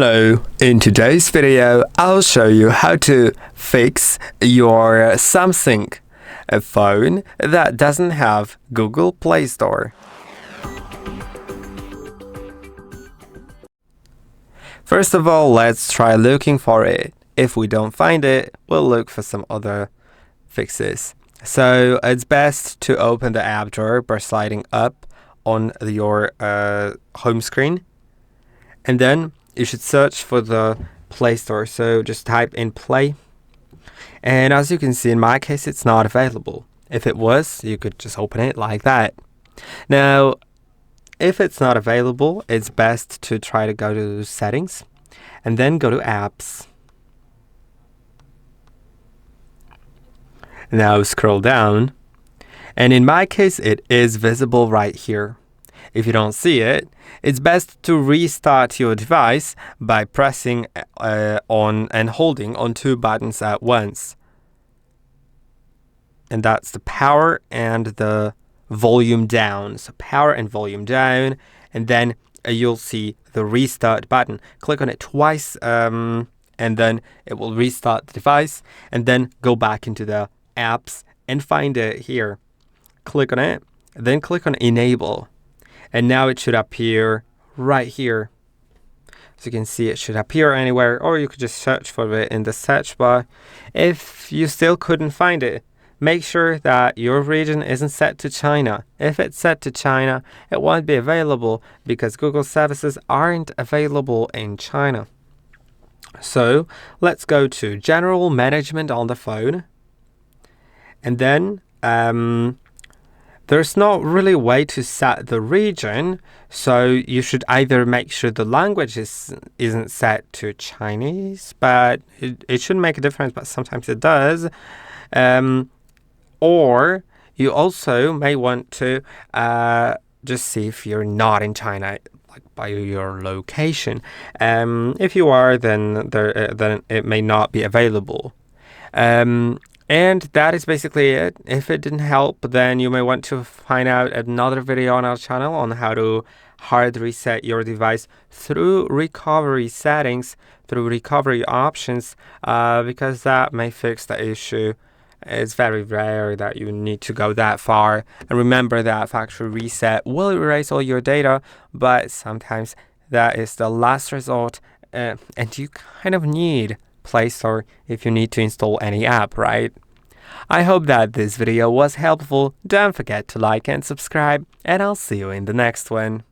Hello, in today's video, I'll show you how to fix your Samsung phone that doesn't have Google Play Store. First of all, let's try looking for it. If we don't find it, we'll look for some other fixes. So it's best to open the app drawer by sliding up on your home screen, and then you should search for the Play Store. So just type in Play, and as you can see, in my case, it's not available. If it was, you could just open it like that. Now, if it's not available, it's best to try to go to Settings and then go to Apps. Now scroll down, and in my case, it is visible right here. If you don't see it, it's best to restart your device by pressing on and holding on two buttons at once. And that's the power and the volume down. So power and volume down, and then you'll see the restart button. Click on it twice, and then it will restart the device, and then go back into the apps and find it here. Click on it, then click on Enable. And now it should appear right here. As you can see, it should appear anywhere, or you could just search for it in the search bar. If you still couldn't find it, make sure that your region isn't set to China. If it's set to China, it won't be available because Google services aren't available in China. So let's go to General Management on the phone. And then there's not really a way to set the region, so you should either make sure the language isn't set to Chinese, but it shouldn't make a difference, but sometimes it does. Or you also may want to just see if you're not in China, like by your location. If you are, then it may not be available. And that is basically it. If it didn't help, then you may want to find out another video on our channel on how to hard reset your device through recovery settings, through recovery options, because that may fix the issue. It's very rare that you need to go that far. And remember that factory reset will erase all your data, but sometimes that is the last resort, and you kind of need Play Store if you need to install any app, right? I hope that this video was helpful. Don't forget to like and subscribe, and I'll see you in the next one.